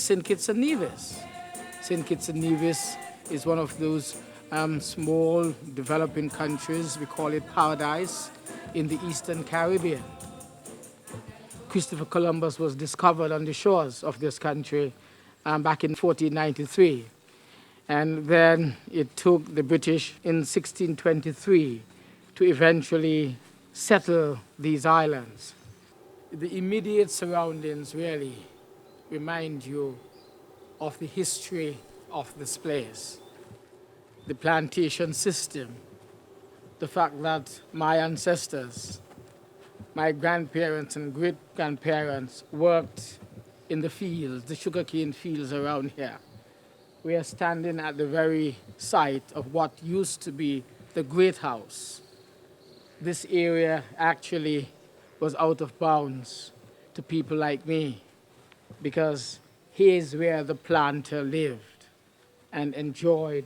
St. Kitts and Nevis. St. Kitts and Nevis is one of those small developing countries, we call it paradise, in the Eastern Caribbean. Christopher Columbus was discovered on the shores of this country back in 1493. And then it took the British in 1623 to eventually settle these islands. The immediate surroundings really remind you of the history of this place. The plantation system, the fact that my ancestors, my grandparents and great-grandparents worked in the fields, the sugarcane fields around here. We are standing at the very site of what used to be the Great House. This area actually was out of bounds to people like me because here's where the planter lived and enjoyed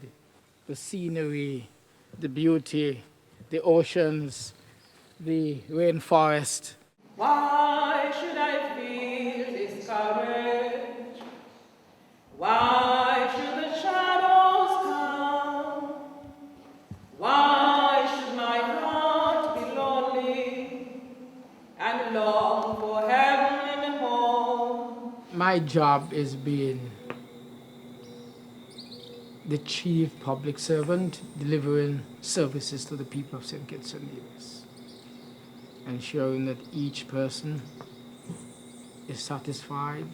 the scenery, the beauty, the oceans, the rainforest. Why should I feel discouraged? Why should the shadows come? Why should my heart be lonely and long for heaven and home? My job is being the chief public servant, delivering services to the people of St. Kitts and Nevis, ensuring that each person is satisfied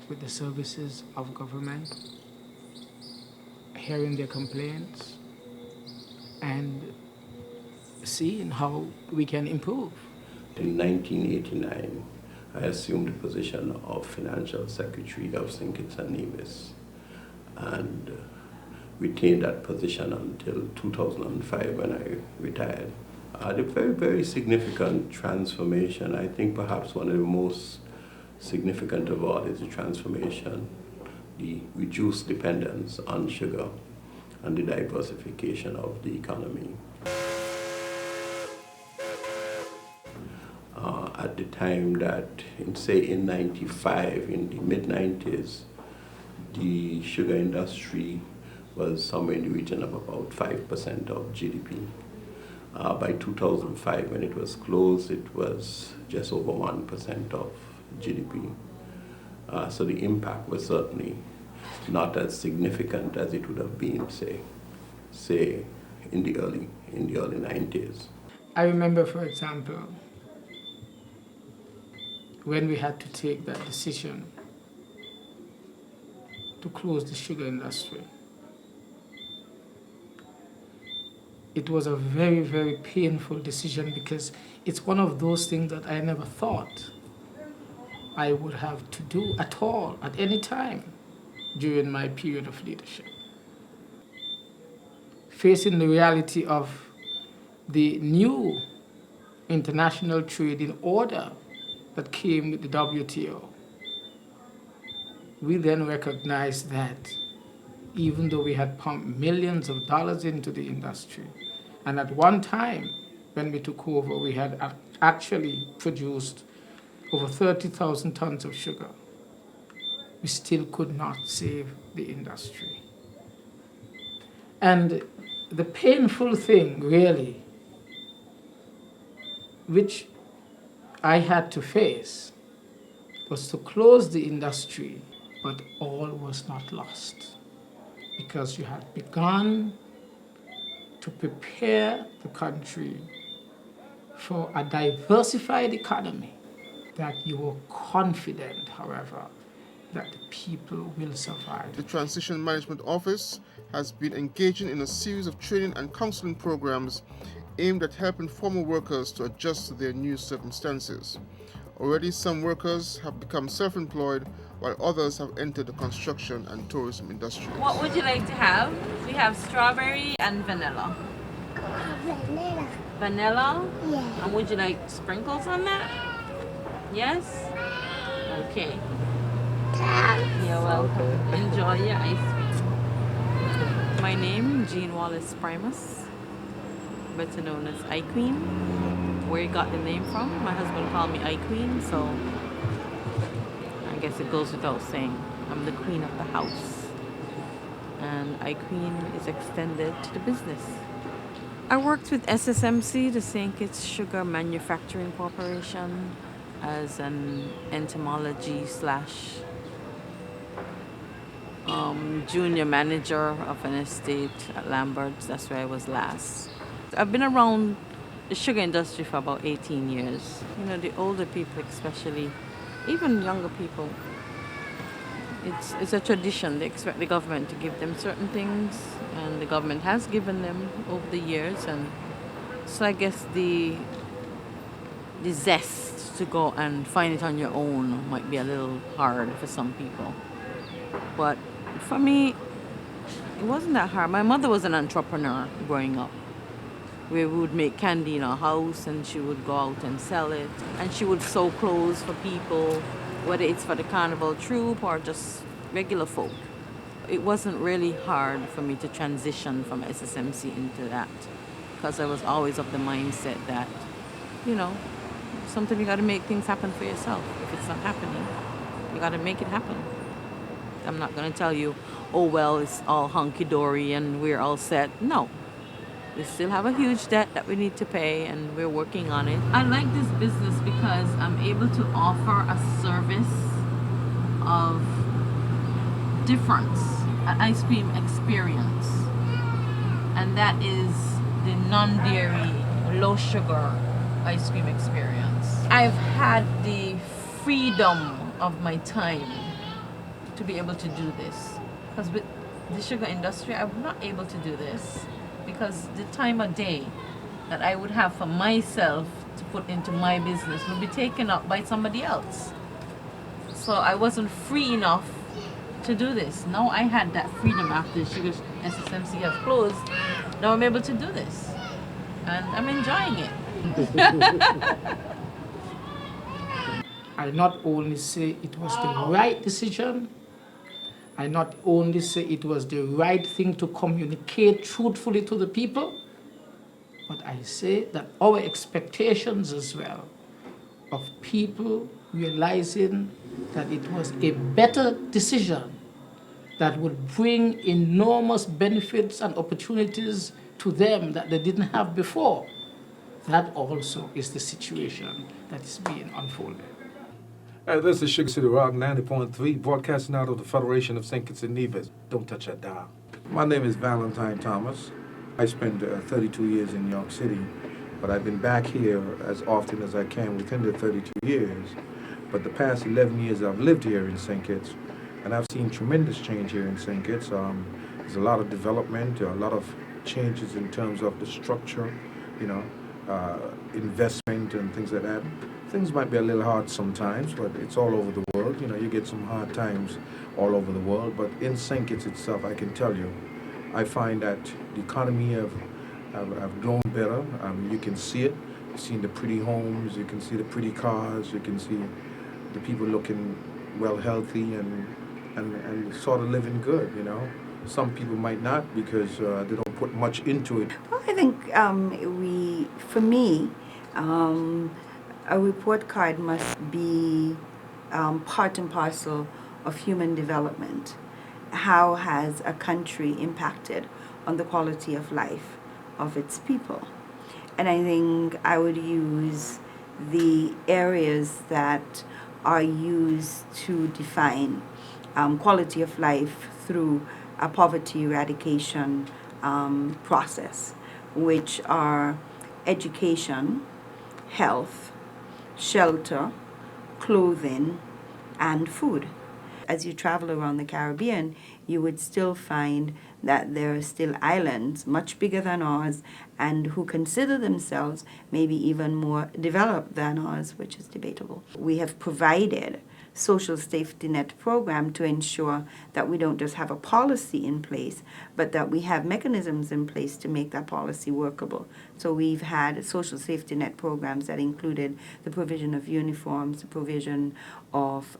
with the services of government, hearing their complaints, and seeing how we can improve. In 1989, I assumed the position of Financial Secretary of St. Kitts and Nevis and retained that position until 2005 when I retired. The very, very significant transformation, I think perhaps one of the most significant of all is the transformation, the reduced dependence on sugar and the diversification of the economy. At the time that, in 95, in the mid-90s, the sugar industry was somewhere in the region of about 5% of GDP. By 2005, when it was closed, it was just over 1% of GDP. So the impact was certainly not as significant as it would have been, say in the early 90s. I remember, for example, when we had to take that decision to close the sugar industry. It was a very, very painful decision because it's one of those things that I never thought I would have to do at all, at any time during my period of leadership. Facing the reality of the new international trading order that came with the WTO, we then recognized that even though we had pumped millions of dollars into the industry, and at one time when we took over, we had actually produced over 30,000 tons of sugar, we still could not save the industry. And the painful thing, really, which I had to face, was to close the industry, but all was not lost, because you had begun to prepare the country for a diversified economy, that you were confident, however, that the people will survive. The Transition Management Office has been engaging in a series of training and counseling programs aimed at helping former workers to adjust to their new circumstances. Already some workers have become self-employed, while others have entered the construction and tourism industry. What would you like to have? We have strawberry and vanilla. Vanilla. Vanilla? Yeah. And would you like sprinkles on that? Yes? Okay. You're welcome. Enjoy your ice cream. My name, Jean Wallace Primus, better known as I Queen. Where you got the name from? My husband called me I Queen, so I guess it goes without saying, I'm the queen of the house. And I Queen is extended to the business. I worked with SSMC, the St. Kitts Sugar Manufacturing Corporation, as an entomology slash junior manager of an estate at Lambert's. That's where I was last. I've been around the sugar industry for about 18 years. You know, the older people especially, even younger people, it's a tradition. They expect the government to give them certain things, and the government has given them over the years. And so I guess the zest to go and find it on your own might be a little hard for some people. But for me, it wasn't that hard. My mother was an entrepreneur growing up. We would make candy in our house and she would go out and sell it. And she would sew clothes for people, whether it's for the carnival troupe or just regular folk. It wasn't really hard for me to transition from SSMC into that, because I was always of the mindset that, you know, sometimes you got to make things happen for yourself. If it's not happening, you got to make it happen. I'm not going to tell you, oh, well, it's all hunky-dory and we're all set. No. We still have a huge debt that we need to pay, and we're working on it. I like this business because I'm able to offer a service of difference, an ice cream experience. And that is the non-dairy, low-sugar ice cream experience. I've had the freedom of my time to be able to do this. Because with the sugar industry, I'm not able to do this, because the time of day that I would have for myself to put into my business would be taken up by somebody else. So I wasn't free enough to do this. Now I had that freedom after Sugar SSMC have closed. Now I'm able to do this. And I'm enjoying it. I not only say it was the right decision, I not only say it was the right thing to communicate truthfully to the people, but I say that our expectations as well of people realizing that it was a better decision that would bring enormous benefits and opportunities to them that they didn't have before. That also is the situation that is being unfolded. This is Sugar City Rock 90.3, broadcasting out of the Federation of St. Kitts and Nevis. Don't touch that dial. My name is Valentine Thomas. I spent 32 years in New York City, but I've been back here as often as I can within the 32 years. But the past 11 years I've lived here in St. Kitts, and I've seen tremendous change here in St. Kitts. There's a lot of development, a lot of changes in terms of the structure, you know, investment and things like that. Things might be a little hard sometimes, but it's all over the world. You know, you get some hard times all over the world. But in St. Kitts itself, I can tell you, I find that the economy have grown better. You can see it. You've seen the pretty homes. You can see the pretty cars. You can see the people looking well healthy and sort of living good, you know. Some people might not, because they don't put much into it. Well, I think for me, a report card must be part and parcel of human development. How has a country impacted on the quality of life of its people? And I think I would use the areas that are used to define quality of life through a poverty eradication process, which are education, health, shelter, clothing, and food. As you travel around the Caribbean, you would still find that there are still islands much bigger than ours and who consider themselves maybe even more developed than ours, which is debatable. We have provided social safety net program to ensure that we don't just have a policy in place, but that we have mechanisms in place to make that policy workable. So we've had social safety net programs that included the provision of uniforms, the provision of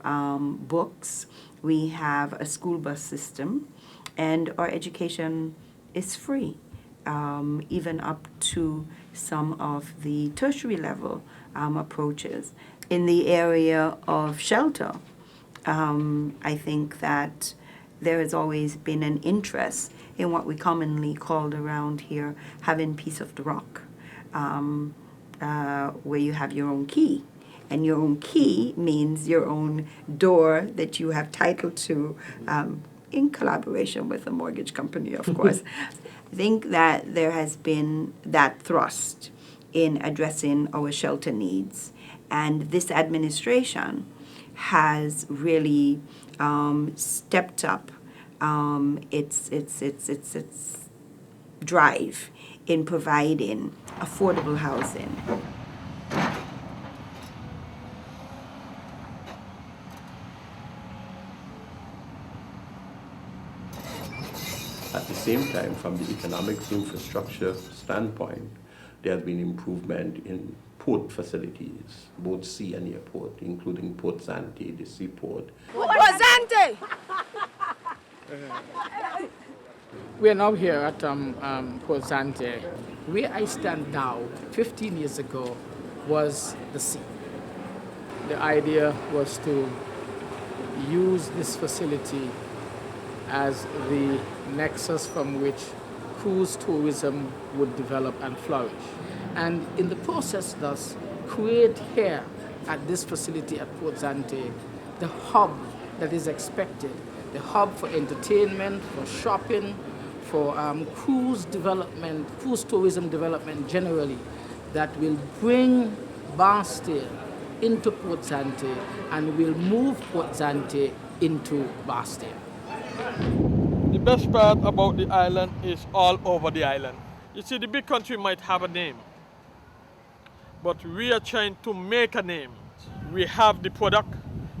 books. We have a school bus system, and our education is free, even up to some of the tertiary level approaches. In the area of shelter, I think that there has always been an interest in what we commonly called around here having piece of the rock, where you have your own key. And your own key means your own door that you have title to, in collaboration with a mortgage company, of course. I think that there has been that thrust in addressing our shelter needs. And this administration has really stepped up its drive in providing affordable housing. At the same time, from the economic infrastructure standpoint, there has been improvement in port facilities, both sea and airport, including Port Zante, the seaport. We are now here at Port Zante. Where I stand now, 15 years ago, was the sea. The idea was to use this facility as the nexus from which cruise tourism would develop and flourish. And in the process, thus, create here at this facility at Port Zante the hub that is expected, the hub for entertainment, for shopping, for cruise development, cruise tourism development generally, that will bring Barstow into Port Zante and will move Port Zante into Barstow. The best part about the island is all over the island. You see, the big country might have a name, but we are trying to make a name. We have the product,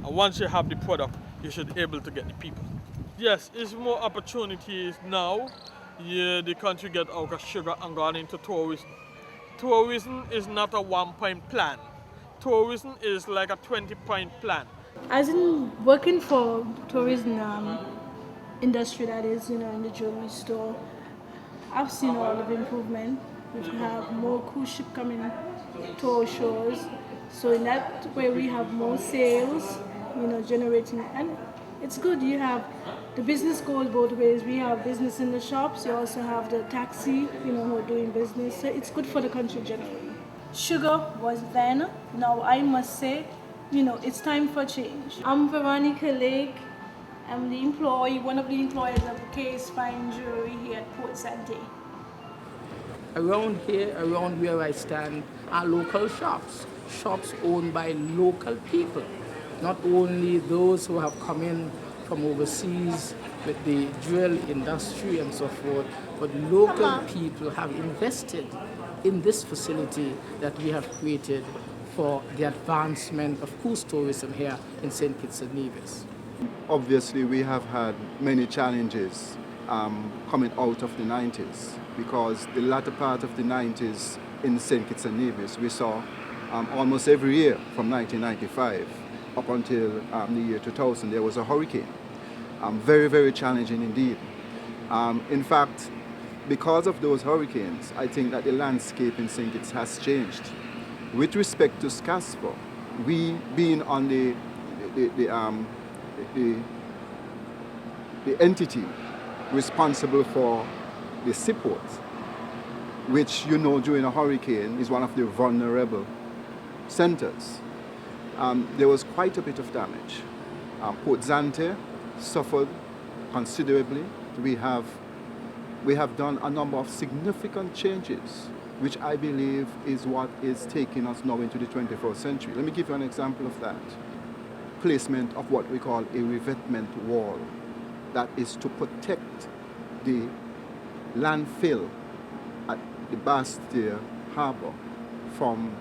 and once you have the product, you should be able to get the people. Yes, it's more opportunities now. Yeah, the country get out of sugar and gone into tourism. Tourism is not a one-point plan. Tourism is like a 20-point plan. As in working for tourism industry, that is, in the jewelry store, I've seen a lot of improvement. We have more cruise ship coming to our shores, so in that way we have more sales, generating, and it's good. You have the business goes both ways. We have business in the shops. You also have the taxi, who are doing business. So it's good for the country generally. Sugar was then. Now I must say, it's time for change. I'm Veronica Lake. I'm the employee, one of the employees of Case Fine Jewelry here at Port Zante. Around here, around where I stand, are local shops, shops owned by local people, not only those who have come in from overseas with the jewel industry and so forth, but local people have invested in this facility that we have created for the advancement of cruise tourism here in St. Kitts and Nevis. Obviously, we have had many challenges coming out of the 90s, because the latter part of the 90s in St. Kitts and Nevis, we saw almost every year from 1995 up until the year 2000, there was a hurricane. Very, very challenging indeed. In fact, because of those hurricanes, I think that the landscape in St. Kitts has changed. With respect to SCASPA, we being on the entity responsible for the seaport, which during a hurricane is one of the vulnerable centers. There was quite a bit of damage. Port Zante suffered considerably. We have done a number of significant changes, which I believe is what is taking us now into the 21st century. Let me give you an example of that. Placement of what we call a revetment wall, that is to protect the landfill at the Bastille Harbor from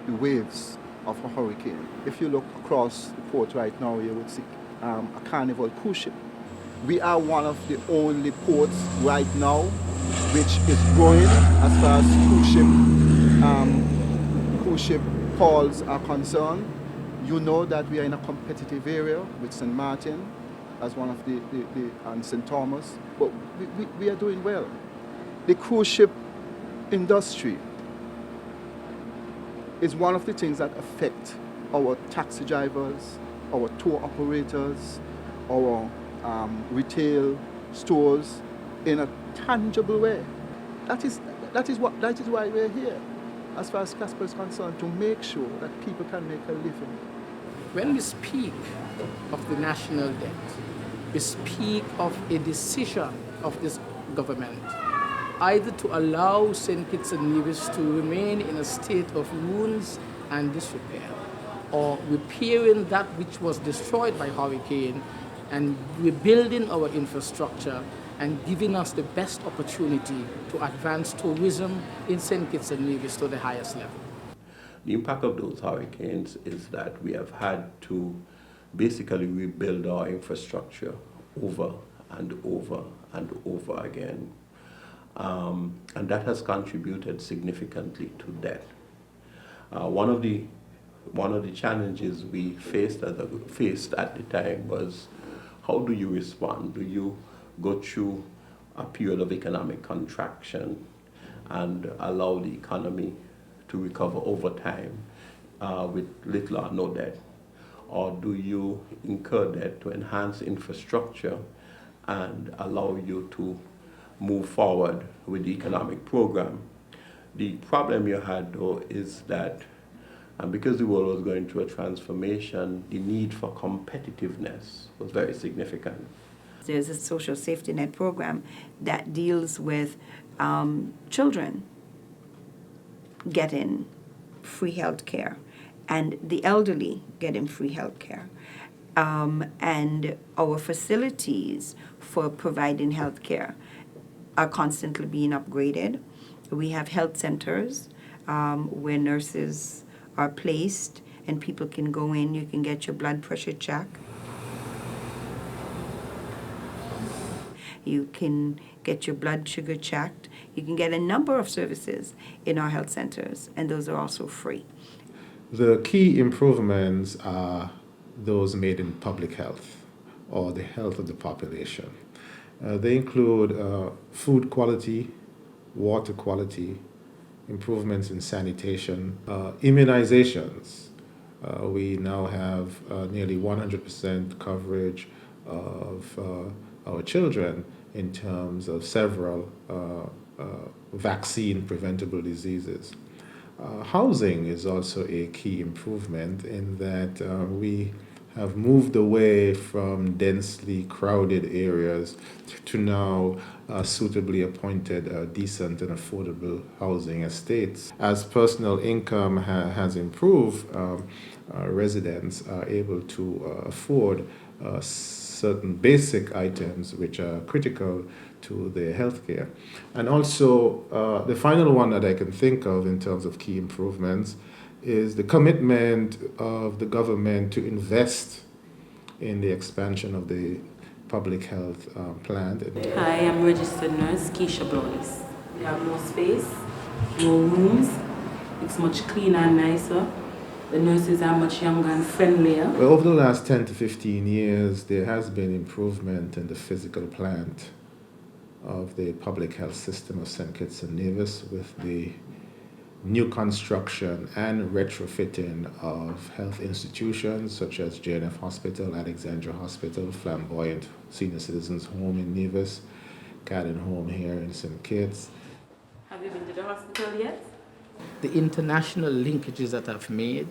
the waves of a hurricane. If you look across the port right now, you would see a Carnival cruise ship. We are one of the only ports right now which is growing as far as cruise ship calls are concerned. You know that we are in a competitive area with St. Martin as one of and St. Thomas, but we are doing well. The cruise ship industry is one of the things that affect our taxi drivers, our tour operators, our retail stores in a tangible way. That is why we're here, as far as Casper is concerned, to make sure that people can make a living. When we speak of the national debt, we speak of a decision of this government either to allow St. Kitts and Nevis to remain in a state of ruins and disrepair, or repairing that which was destroyed by hurricane and rebuilding our infrastructure and giving us the best opportunity to advance tourism in St. Kitts and Nevis to the highest level. The impact of those hurricanes is that we have had to basically rebuild our infrastructure over and over and over again. And that has contributed significantly to debt. One of the challenges we faced at the time was, how do you respond? Do you go through a period of economic contraction and allow the economy to recover over time with little or no debt? Or do you incur debt to enhance infrastructure and allow you to move forward with the economic program? The problem you had, though, is that because the world was going through a transformation, the need for competitiveness was very significant. There's a social safety net program that deals with children getting free health care and the elderly getting free health care. And our facilities for providing health care are constantly being upgraded. We have health centers where nurses are placed and people can go in. You can get your blood pressure checked. You can get your blood sugar checked. You can get a number of services in our health centers, and those are also free. The key improvements are those made in public health or the health of the population. They include food quality, water quality, improvements in sanitation, immunizations. We now have nearly 100% coverage of our children in terms of several vaccine preventable diseases. Housing is also a key improvement in that we have moved away from densely crowded areas to now suitably appointed, decent and affordable housing estates. As personal income has improved, residents are able to afford certain basic items which are critical to their healthcare. And also, the final one that I can think of in terms of key improvements is the commitment of the government to invest in the expansion of the public health plan. Hi, I'm registered nurse Keisha Blois. We have more space, more rooms. It's much cleaner and nicer. The nurses are much younger and friendlier. Well, over the last 10 to 15 years, there has been improvement in the physical plant of the public health system of St. Kitts and Nevis with the new construction and retrofitting of health institutions such as JNF Hospital, Alexandra Hospital, Flamboyant Senior Citizens Home in Nevis, Cadden Home here in St. Kitts. Have you been to the hospital yet? The international linkages that I've made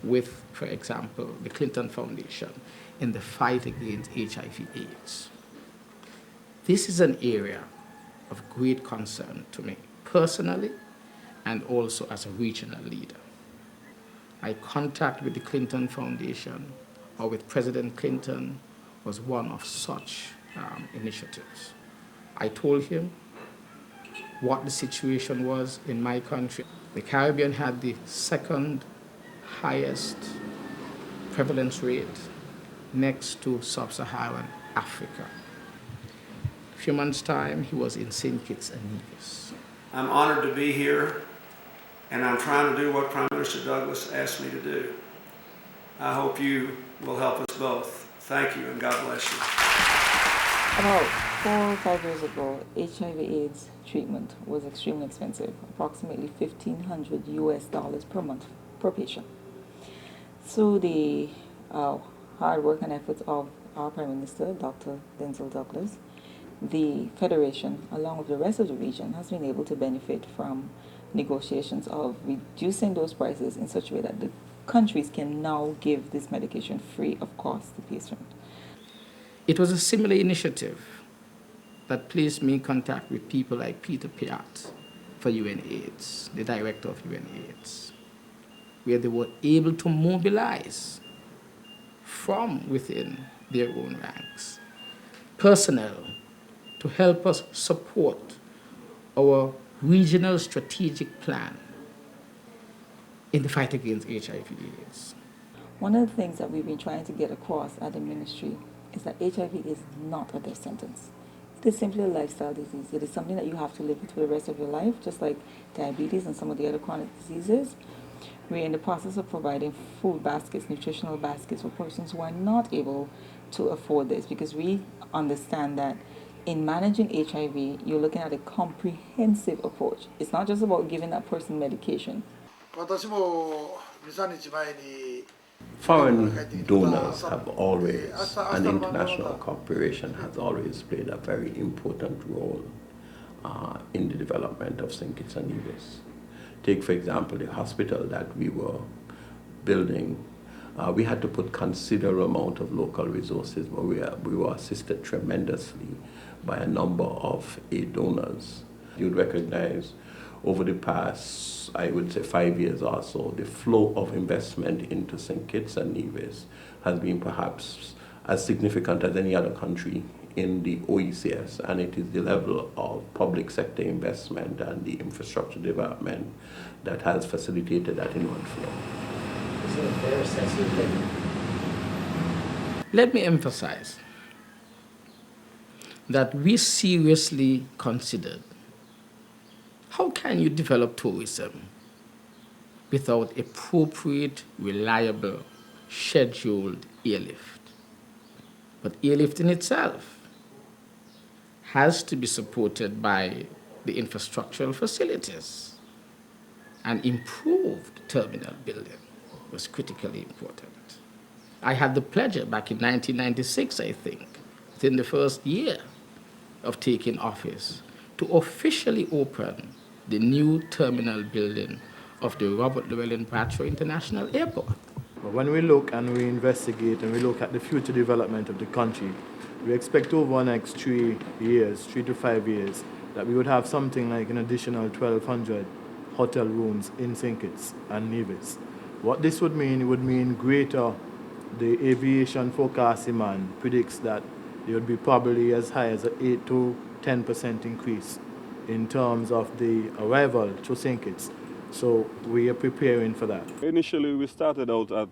with, for example, the Clinton Foundation in the fight against HIV/AIDS. This is an area of great concern to me personally and also as a regional leader. My contact with the Clinton Foundation or with President Clinton was one of such initiatives. I told him what the situation was in my country. The Caribbean had the second highest prevalence rate next to sub-Saharan Africa. A few months' time, he was in St. Kitts and Nevis. I'm honored to be here, and I'm trying to do what Prime Minister Douglas asked me to do. I hope you will help us both. Thank you, and God bless you. About 4 or 5 years ago, HIV/AIDS treatment was extremely expensive, approximately $1,500 US per month per patient. So the hard work and efforts of our Prime Minister, Dr. Denzil Douglas, the Federation, along with the rest of the region, has been able to benefit from negotiations of reducing those prices in such a way that the countries can now give this medication free of cost to patients. It was a similar initiative that placed me in contact with people like Peter Piat for UNAIDS, the director of UNAIDS, where they were able to mobilize from within their own ranks personnel to help us support our regional strategic plan in the fight against HIV/AIDS. One of the things that we've been trying to get across at the ministry is that HIV is not a death sentence. It is simply a lifestyle disease. It is something that you have to live with for the rest of your life, just like diabetes and some of the other chronic diseases. We're in the process of providing food baskets, nutritional baskets for persons who are not able to afford this, because we understand that in managing HIV, you're looking at a comprehensive approach. It's not just about giving that person medication. Foreign donors have always, and international cooperation has always played a very important role in the development of St. Kitts and Nevis. Take, for example, the hospital that we were building. We had to put considerable amount of local resources, but we were assisted tremendously by a number of aid donors. You'd recognize over the past, I would say 5 years or so, the flow of investment into St. Kitts and Nevis has been perhaps as significant as any other country in the OECS, and it is the level of public sector investment and the infrastructure development that has facilitated that inward flow. Is it a fair assessment? Let me emphasize that we seriously considered how can you develop tourism without appropriate, reliable, scheduled airlift? But airlift in itself has to be supported by the infrastructural facilities, and improved terminal building was critically important. I had the pleasure back in 1996, I think, within the first year of taking office, to officially open the new terminal building of the Robert Llewellyn Bradshaw International Airport. But when we look and we investigate and we look at the future development of the country, we expect over the next 3 years, 3 to 5 years, that we would have something like an additional 1,200 hotel rooms in St. Kitts and Nevis. What this would mean, it would mean greater. The aviation forecasting man predicts that there would be probably as high as an 8 to 10% increase in terms of the arrival to St. Kitts. So we are preparing for that. Initially, we started out at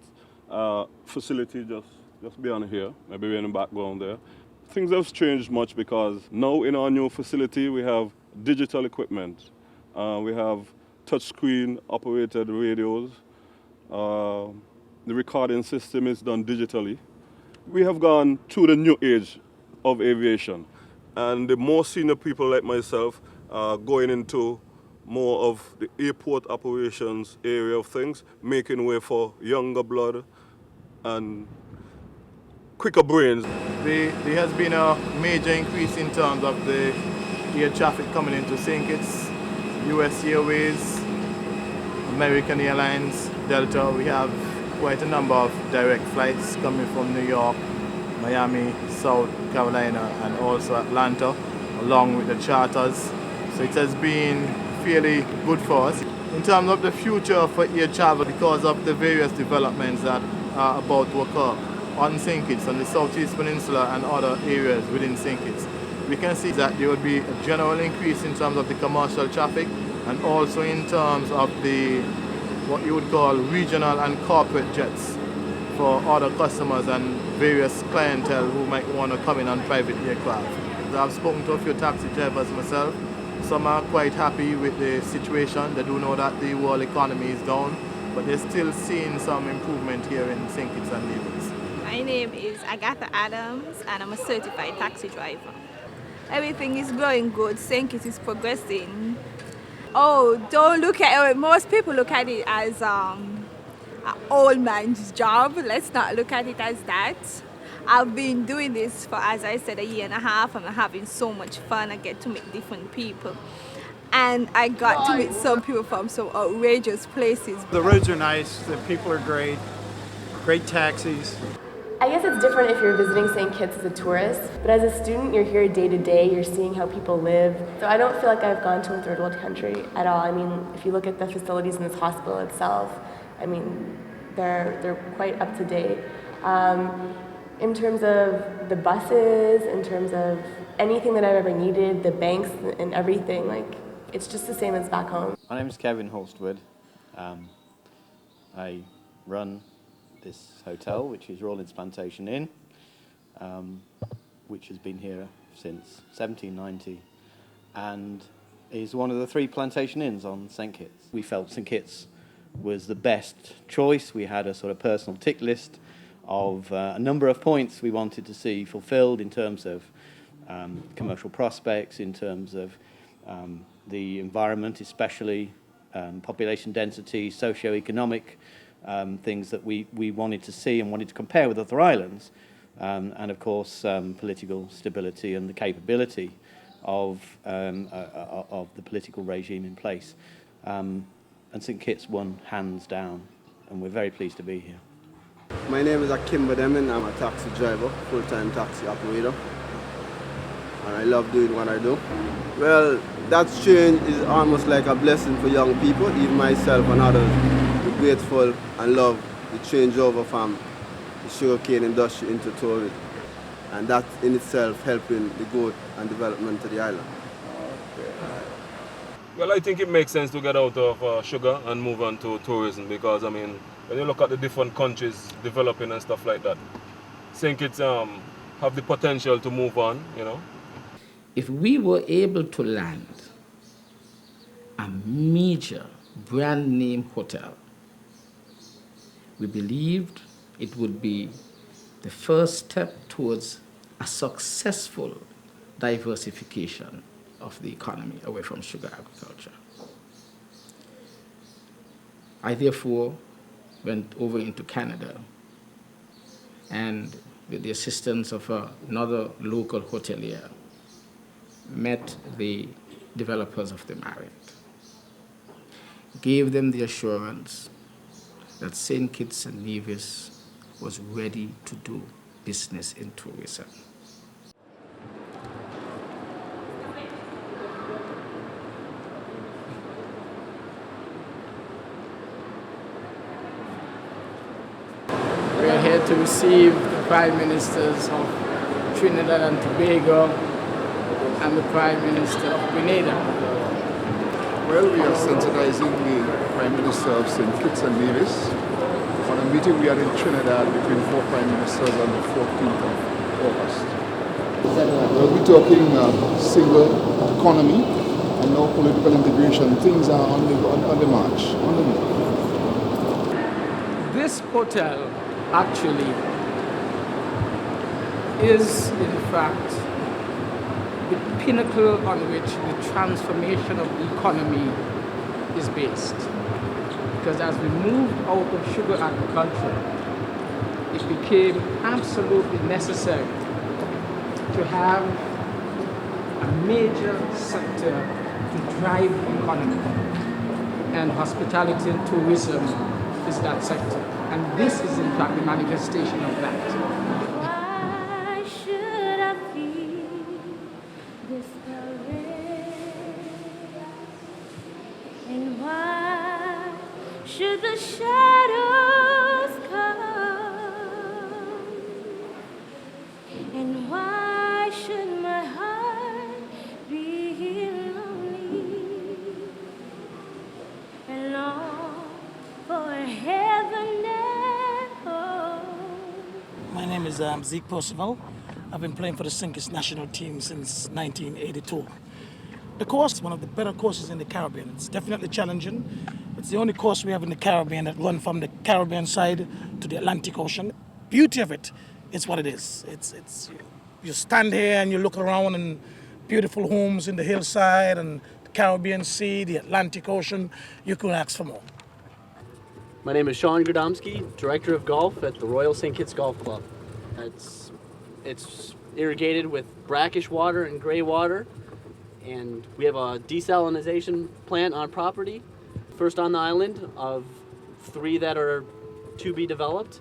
a facility just beyond here, maybe in the background there. Things have changed much because now in our new facility we have digital equipment. We have touchscreen operated radios. The recording system is done digitally. We have gone to the new age of aviation, and the more senior people like myself are going into more of the airport operations area of things, making way for younger blood and quicker brains. There has been a major increase in terms of the air traffic coming into St. Kitts, US Airways, American Airlines, Delta. We have quite a number of direct flights coming from New York, Miami, South Carolina, and also Atlanta, along with the charters. So it has been fairly good for us. In terms of the future for air travel, because of the various developments that are about to occur on St. Kitts, on the Southeast Peninsula and other areas within St. Kitts, we can see that there will be a general increase in terms of the commercial traffic, and also in terms of the what you would call regional and corporate jets for other customers and various clientele who might want to come in on private aircraft. I've spoken to a few taxi drivers myself. Some are quite happy with the situation. They do know that the world economy is down, but they're still seeing some improvement here in St. Kitts and Nevis. My name is Agatha Adams, and I'm a certified taxi driver. Everything is going good. St. Kitts is progressing. Oh, don't look at it. Most people look at it as an old man's job. Let's not look at it as that. I've been doing this for, as I said, a year and a half, and I'm having so much fun. I get to meet different people. And I got to meet some people from some outrageous places. The roads are nice, the people are great, great taxis. I guess it's different if you're visiting St. Kitts as a tourist, but as a student, you're here day to day, you're seeing how people live. So I don't feel like I've gone to a third world country at all. I mean, if you look at the facilities in this hospital itself, I mean, they're quite up to date. In terms of the buses, in terms of anything that I've ever needed, the banks and everything, like, it's just the same as back home. My name is Kevin Holstwood. I run this hotel, which is Rawlins Plantation Inn, which has been here since 1790 and is one of the 3 plantation inns on St. Kitts. We felt St. Kitts was the best choice. We had a sort of personal tick list of a number of points we wanted to see fulfilled in terms of commercial prospects, in terms of the environment, especially population density, socio-economic things that we wanted to see and wanted to compare with other islands, and of course political stability and the capability of the political regime in place. And St. Kitts won hands down, and we're very pleased to be here. My name is Akim Bademin. I'm a taxi driver, full-time taxi operator, and I love doing what I do. Well, that change is almost like a blessing for young people, even myself and others. We're grateful and love the changeover from the sugarcane industry into tourism, and that in itself helping the growth and development of the island. Well, I think it makes sense to get out of sugar and move on to tourism because, I mean, when you look at the different countries developing and stuff like that, St. Kitts have the potential to move on, you know. If we were able to land a major brand name hotel, we believed it would be the first step towards a successful diversification of the economy away from sugar agriculture. I therefore went over into Canada and with the assistance of another local hotelier, met the developers of the Marriott, gave them the assurance that St. Kitts and Nevis was ready to do business in tourism. We are here to receive the Prime Ministers of Trinidad and Tobago and the Prime Minister of Grenada. Well, we are sensitizing the Prime Minister of St. Kitts and Nevis on a meeting we had in Trinidad between 4 Prime Ministers on the 14th of August. We'll be talking single economy and now political integration. Things are on the march, on the move. This hotel actually is, in fact, the pinnacle on which the transformation of the economy is based. Because as we moved out of sugar agriculture, it became absolutely necessary to have a major sector to drive the economy. And hospitality and tourism is that sector. And this is in fact the manifestation of that. Should the shadows come? And why should my heart be lonely and long for heaven and home? My name is Zeke Percival. I've been playing for the St. Kitts national team since 1982. The course is one of the better courses in the Caribbean. It's definitely challenging. It's the only course we have in the Caribbean that run from the Caribbean side to the Atlantic Ocean. Beauty of it is what it is. It's you stand here and you look around and beautiful homes in the hillside and the Caribbean Sea, the Atlantic Ocean. You couldn't ask for more. My name is Sean Godomsky, Director of Golf at the Royal St. Kitts Golf Club. It's irrigated with brackish water and gray water, and we have a desalination plant on property, first on the island of 3 that are to be developed.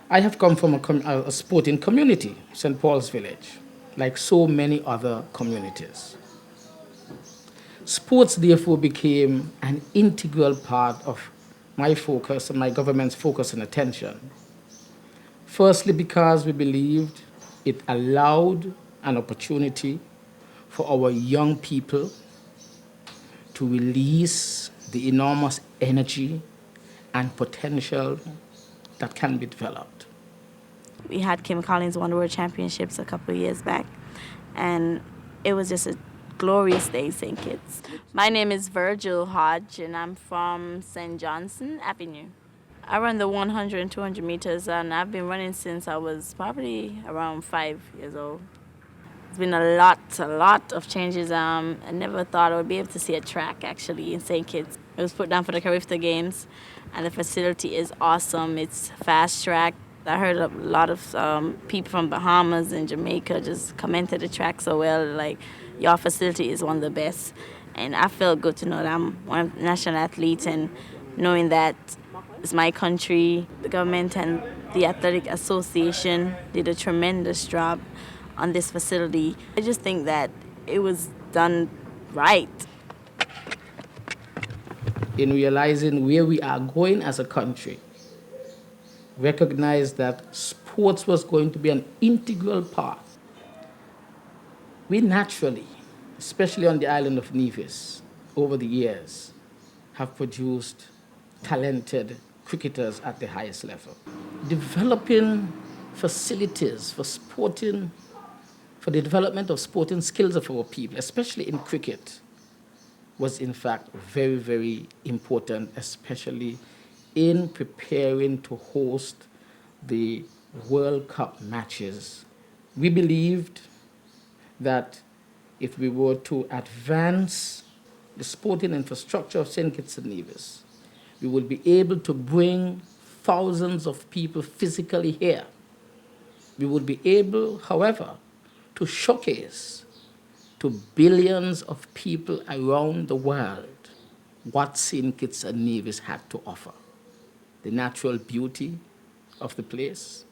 I have come from a sporting community, St. Paul's Village, like so many other communities. Sports, therefore, became an integral part of my focus and my government's focus and attention. Firstly, because we believed it allowed an opportunity for our young people to release the enormous energy and potential that can be developed. We had Kim Collins won the World Championships a couple of years back, and it was just a glorious day in St. Kitts. My name is Virgil Hodge, and I'm from St. Johnson Avenue. I run the 100 and 200 meters, and I've been running since I was probably around 5 years old. It's been a lot of changes. I never thought I would be able to see a track, actually, in St. Kitts. It was put down for the Carifta Games, and the facility is awesome. It's fast track. I heard a lot of people from Bahamas and Jamaica just comment to the track so well, like, your facility is one of the best. And I feel good to know that I'm one of the national athletes, and knowing that it's my country, the government and the Athletic Association did a tremendous job on this facility. I just think that it was done right. In realizing where we are going as a country, recognize that sports was going to be an integral part. We naturally, especially on the island of Nevis, over the years, have produced talented cricketers at the highest level. Developing facilities for the development of sporting skills of our people, especially in cricket, was in fact very, very important, especially in preparing to host the World Cup matches. We believed that if we were to advance the sporting infrastructure of St. Kitts and Nevis, we would be able to bring thousands of people physically here. We would be able, however, to showcase to billions of people around the world what St. Kitts and Nevis had to offer. The natural beauty of the place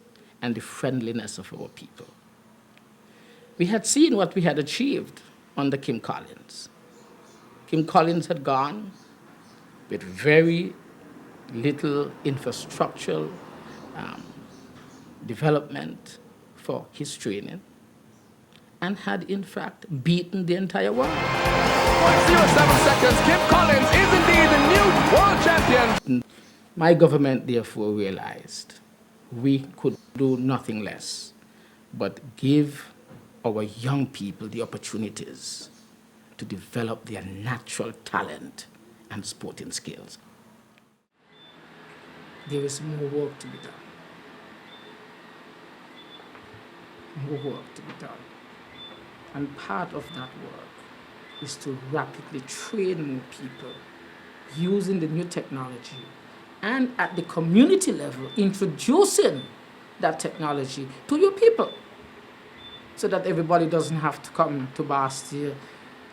and the friendliness of our people. We had seen what we had achieved under Kim Collins. Kim Collins had gone with very little infrastructural development for his training, and had in fact beaten the entire world. 0.07 seconds, Kim Collins is indeed the new world champion. My government therefore realized we could do nothing less but give our young people the opportunities to develop their natural talent and sporting skills. There is more work to be done. More work to be done. And part of that work is to rapidly train more people using the new technology, and at the community level, introducing that technology to your people so that everybody doesn't have to come to Bastia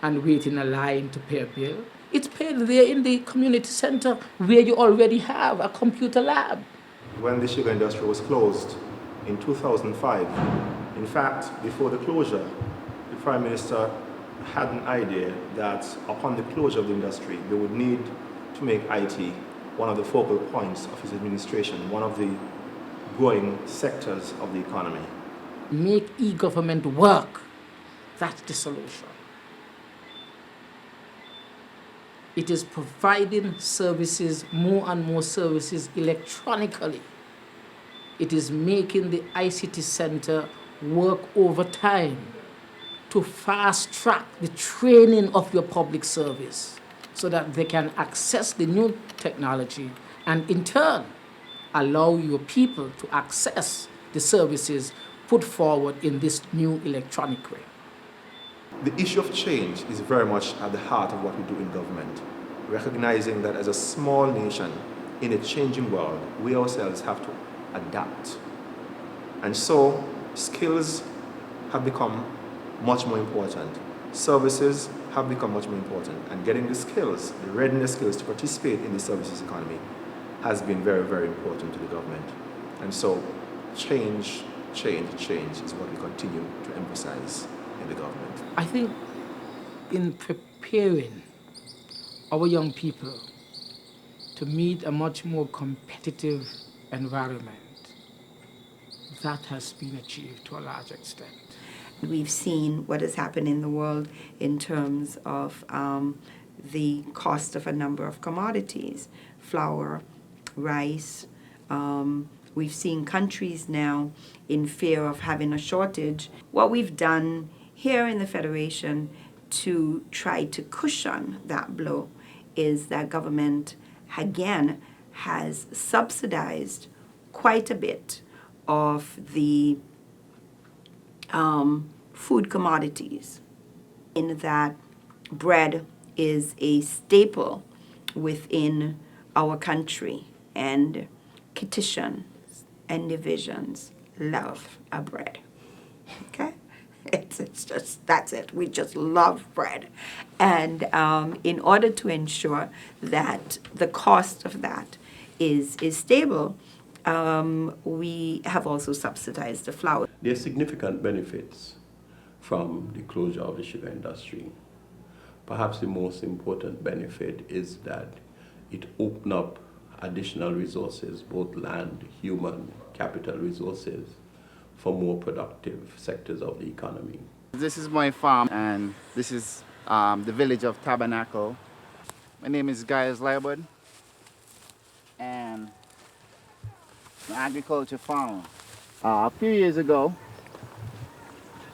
and wait in a line to pay a bill. It's paid there in the community center where you already have a computer lab. When the sugar industry was closed in 2005, in fact, before the closure, the Prime Minister had an idea that upon the closure of the industry, they would need to make IT one of the focal points of his administration, one of the growing sectors of the economy. Make e-government work. That's the solution. It is providing services, more and more services electronically. It is making the ICT center work overtime to fast track the training of your public service so that they can access the new technology and in turn allow your people to access the services put forward in this new electronic way. The issue of change is very much at the heart of what we do in government. recognizing that as a small nation in a changing world, we ourselves have to adapt. And so skills have become much more important. Services have become much more important. And getting the skills, the readiness skills to participate in the services economy has been very, very important to the government. And so change is what we continue to emphasize in the government. I think in preparing our young people to meet a much more competitive environment, that has been achieved to a large extent. We've seen what has happened in the world in terms of the cost of a number of commodities, flour, rice. We've seen countries now in fear of having a shortage. What we've done here in the Federation to try to cushion that blow is that government, again, has subsidized quite a bit of the food commodities, in that bread is a staple within our country, and Kittians and Nevisians love a bread. Okay? It's just, that's it. We just love bread. And in order to ensure that the cost of that is stable, we have also subsidized the flour. There are significant benefits from the closure of the sugar industry. Perhaps the most important benefit is that it opened up additional resources, both land, human, capital resources, for more productive sectors of the economy. This is my farm, and this is the village of Tabernacle. My name is Giles Labud, and I'm an agriculture farmer. A few years ago,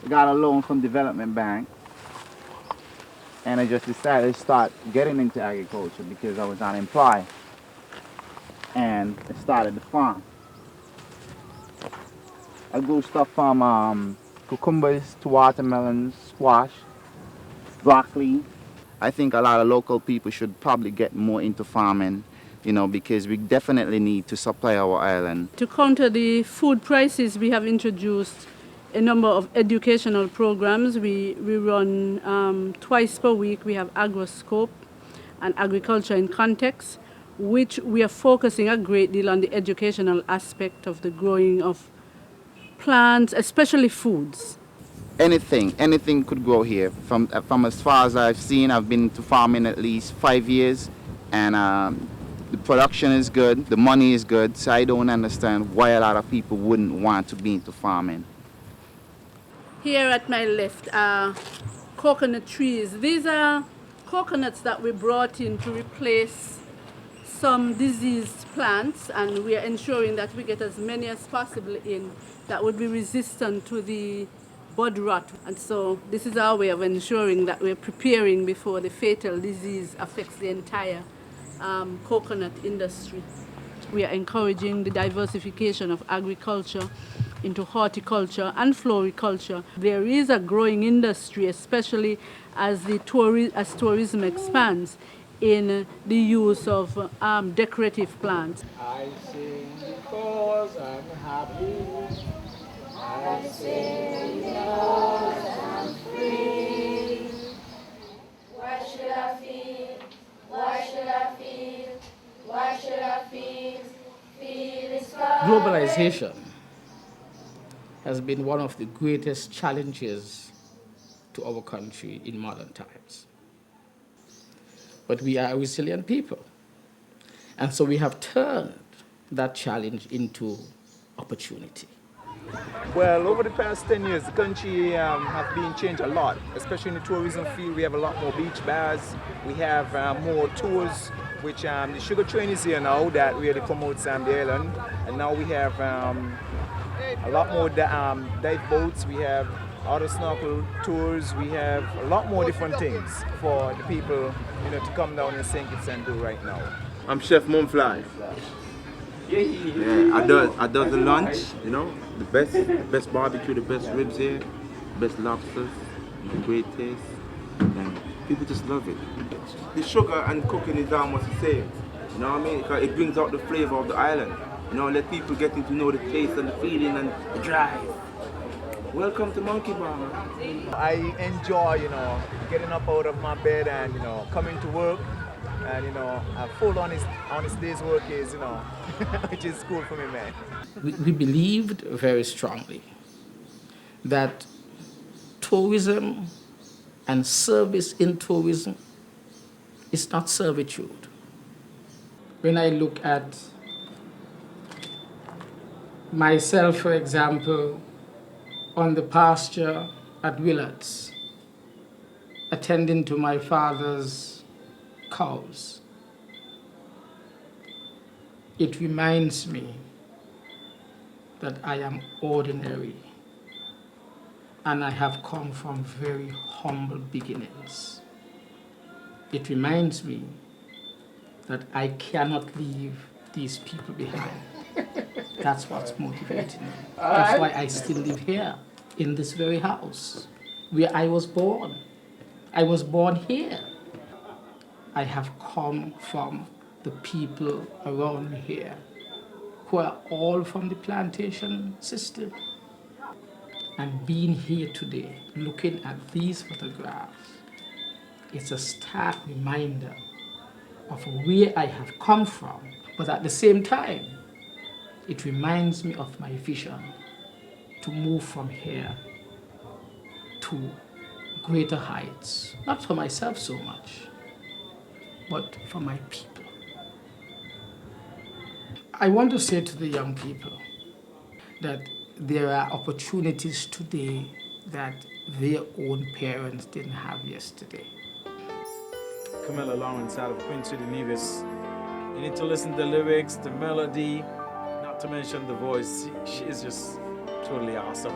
I got a loan from Development Bank, and I just decided to start getting into agriculture because I was unemployed, and I started the farm. I grew stuff from cucumbers to watermelons, squash, broccoli. I think a lot of local people should probably get more into farming, you know, because we definitely need to supply our island. To counter the food prices, we have introduced a number of educational programs. We run twice per week. We have Agroscope and Agriculture in Context, which we are focusing a great deal on the educational aspect of the growing of plants, especially foods. Anything could grow here. From as far as I've seen, I've been into farming at least 5 years, and the production is good, the money is good, so I don't understand why a lot of people wouldn't want to be into farming. Here at my left are coconut trees. These are coconuts that we brought in to replace some diseased plants, and we are ensuring that we get as many as possible in that would be resistant to the bud rot. And so this is our way of ensuring that we're preparing before the fatal disease affects the entire coconut industry. We are encouraging the diversification of agriculture into horticulture and floriculture. There is a growing industry, especially as tourism expands, in the use of decorative plants. I sing because I'm happy. I sing because I'm free. Why should I feel? Why should I feel? Why should I feel? Feel inspired. Globalization has been one of the greatest challenges to our country in modern times. But we are a resilient people. And so we have turned that challenge into opportunity. Well, over the past 10 years, the country has been changed a lot, especially in the tourism field. We have a lot more beach bars. We have more tours, which the sugar train is here now that really promotes the island. And now we have a lot more dive boats. We have auto snorkel tours. We have a lot more different things for the people, you know, to come down in St. Kitts and do right now. I'm Chef Mumfly. Yeah, I do the lunch, you know, the best barbecue, the best ribs here, best lobsters, great taste. And People just love it. The sugar and cooking is almost the same. You know what I mean? Because it brings out the flavor of the island. You know, let people get to know the taste and the feeling and the drive. Welcome to Monkey Bar, man. I enjoy, you know, getting up out of my bed and, you know, coming to work. And, you know, a full honest day's work is, you know, which is cool for me, man. We believed very strongly that tourism and service in tourism is not servitude. When I look at myself, for example, on the pasture at Willard's, attending to my father's cows, it reminds me that I am ordinary and I have come from very humble beginnings. It reminds me that I cannot leave these people behind. That's what's motivating me. That's why I still live here, in this very house, where I was born. I was born here. I have come from the people around me here, who are all from the plantation system. And being here today, looking at these photographs, it's a stark reminder of where I have come from, but at the same time, it reminds me of my vision to move from here to greater heights, not for myself so much, but for my people. I want to say to the young people that there are opportunities today that their own parents didn't have yesterday. Camilla Lawrence out of Queen City, Nevis. You need to listen to the lyrics, the melody, not to mention the voice. She is just totally awesome.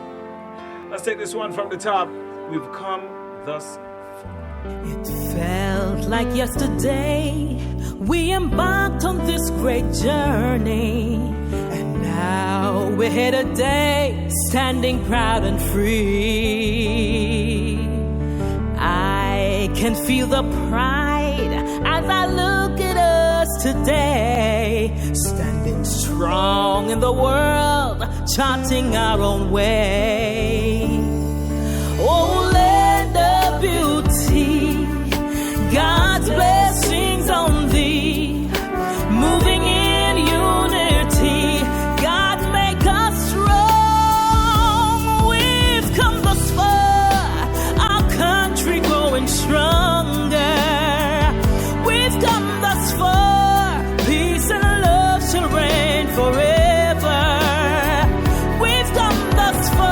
Let's take this one from the top. We've come thus far. It felt like yesterday we embarked on this great journey, and now we're here today, standing proud and free. I can feel the pride as I look at us today, standing strong in the world, charting our own way. Oh, land of beauty, God's blessings on thee, moving in unity, God make us strong. We've come thus far, our country growing stronger. We've come thus far, peace and love shall reign forever. We've come thus far.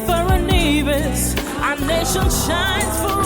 For a Nevis, our nation shines for